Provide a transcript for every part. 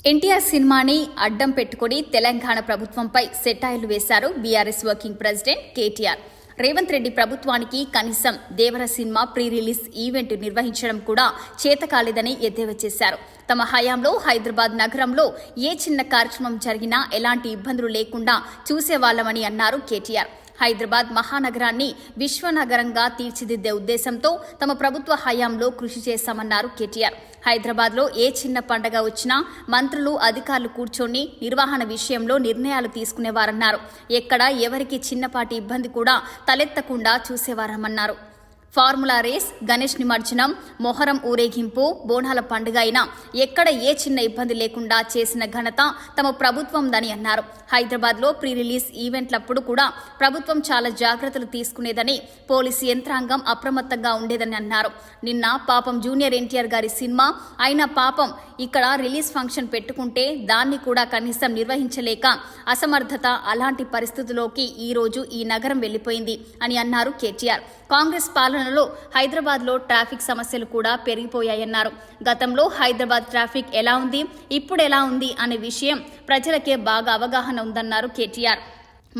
ఎన్టీఆర్ సినిమాని అడ్డం పెట్టుకుని తెలంగాణ ప్రభుత్వంపై సెటాయిలు వేశారు BRS working president KTR. Revanth Reddy ప్రభుత్వానికి కనీసం దేవర సినిమా ప్రీ రిలీజ్ ఈవెంట్ నిర్వహించడం కూడా చేతకాలేదని ఎద్దేవా చేశారు. తమ హయాంలో హైదరాబాద్ నగరంలో ఏ చిన్న కార్యక్రమం జరిగినా ఎలాంటి ఇబ్బందులు లేకుండా చూసేవాళ్లమని అన్నారు కేటీఆర్. హైదరాబాద్ మహానగరాన్ని విశ్వనగరంగా తీర్చిదిద్దే ఉద్దేశంతో తమ ప్రభుత్వ హయాంలో కృషి చేశామన్నారు కేటీఆర్. హైదరాబాద్లో ఏ చిన్న పండగ వచ్చినా మంత్రులు అధికారులు కూర్చొని నిర్వహణ విషయంలో నిర్ణయాలు తీసుకునేవారన్నారు. ఎక్కడ ఎవరికి చిన్నపాటి ఇబ్బంది కూడా తలెత్తకుండా చూసేవారమన్నారు. ఫార్ములా రేస్, గణేష్ నిమజ్జనం, మొహరం ఊరేగింపు, బోనాల పండుగ అయినా ఎక్కడ ఏ చిన్న ఇబ్బంది లేకుండా చేసిన ఘనత తమ ప్రభుత్వందని అన్నారు. హైదరాబాద్లో ప్రీ రిలీజ్ ఈవెంట్లప్పుడు కూడా ప్రభుత్వం చాలా జాగ్రత్తలు తీసుకునేదని, పోలీసు యంత్రాంగం అప్రమత్తంగా ఉండేదని అన్నారు. నిన్న పాపం జూనియర్ ఎన్టీఆర్ గారి సినిమా అయినా పాపం ఇక్కడ రిలీజ్ ఫంక్షన్ పెట్టుకుంటే దాన్ని కూడా కనీసం నిర్వహించలేక అసమర్థత, అలాంటి పరిస్థితుల్లోకి ఈ రోజు ఈ నగరం వెళ్లిపోయింది అని అన్నారు కేటీఆర్. కాంగ్రెస్ పాలనలో హైదరాబాద్లో ట్రాఫిక్ సమస్యలు కూడా పెరిగిపోయాయన్నారు. గతంలో హైదరాబాద్ ట్రాఫిక్ ఎలా ఉంది, ఇప్పుడు ఎలా ఉంది అనే విషయం ప్రజలకే బాగా అవగాహన ఉందన్నారు కేటీఆర్.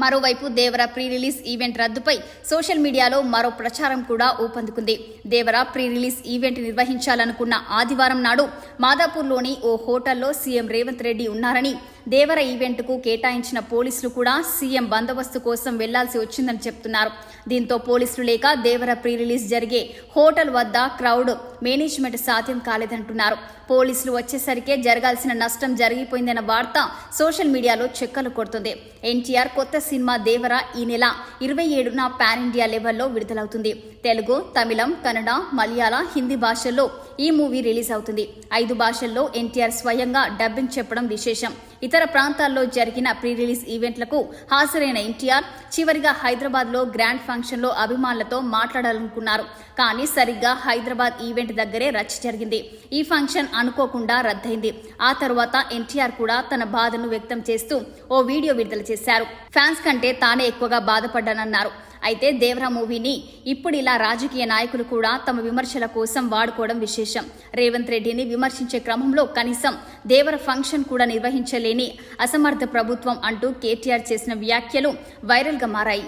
మరోవైపు దేవర ప్రీ రిలీజ్ ఈవెంట్ రద్దుపై సోషల్ మీడియాలో మరో ప్రచారం కూడా ఊపందుకుంది. దేవర ప్రీ రిలీజ్ ఈవెంట్ నిర్వహించాలనుకున్న ఆదివారం నాడు మాదాపూర్లోని ఓ హోటల్లో సీఎం రేవంత్ రెడ్డి ఉన్నారని, దేవర ఈవెంట్కు కేటాయించిన పోలీసులు కూడా సీఎం బందోబస్తు కోసం వెళ్లాల్సి వచ్చిందని చెప్తున్నారు. దీంతో పోలీసులు లేక దేవర ప్రీ రిలీజ్ జరిగే హోటల్ వద్ద క్రౌడ్ మేనేజ్మెంట్ సాధ్యం కాలేదంటున్నారు. పోలీసులు వచ్చేసరికే జరగాల్సిన నష్టం జరిగిపోయిందన్న వార్త సోషల్ మీడియాలో చెక్కలు కొడుతుంది. ఎన్టీఆర్ కొత్త సినిమా దేవర ఈ నెల 27న పాన్ ఇండియా లెవెల్లో విడుదలవుతుంది. తెలుగు, తమిళం, కన్నడ, మలయాళ, హిందీ భాషల్లో ఈ మూవీ రిలీజ్ అవుతుంది. 5 భాషల్లో ఎన్టీఆర్ స్వయంగా డబ్బింగ్ చెప్పడం విశేషం. ఇతర ప్రాంతాల్లో జరిగిన ప్రీ రిలీజ్ ఈవెంట్లకు హాజరైన ఎన్టీఆర్ చివరిగా హైదరాబాద్లో గ్రాండ్ ఫంక్షన్లో అభిమానులతో మాట్లాడాలనుకున్నారు. కానీ సరిగ్గా హైదరాబాద్ ఈవెంట్ దగ్గరే రచ్చ జరిగింది. ఈ ఫంక్షన్ అనుకోకుండా రద్దయింది. ఆ తర్వాత ఎన్టీఆర్ కూడా తన బాధను వ్యక్తం చేస్తూ ఓ వీడియో విడుదల చేశారు. ఫ్యాన్స్ కంటే తానే ఎక్కువగా బాధపడ్డానన్నారు. అయితే దేవర మూవీని ఇప్పుడు ఇలా రాజకీయ నాయకులు కూడా తమ విమర్శల కోసం వాడుకోవడం విశేషం. రేవంత్ రెడ్డిని విమర్శించే క్రమంలో కనీసం దేవర ఫంక్షన్ కూడా నిర్వహించలేని అసమర్థ ప్రభుత్వం అంటూ కేటీఆర్ చేసిన వ్యాఖ్యలు వైరల్గా మారాయి.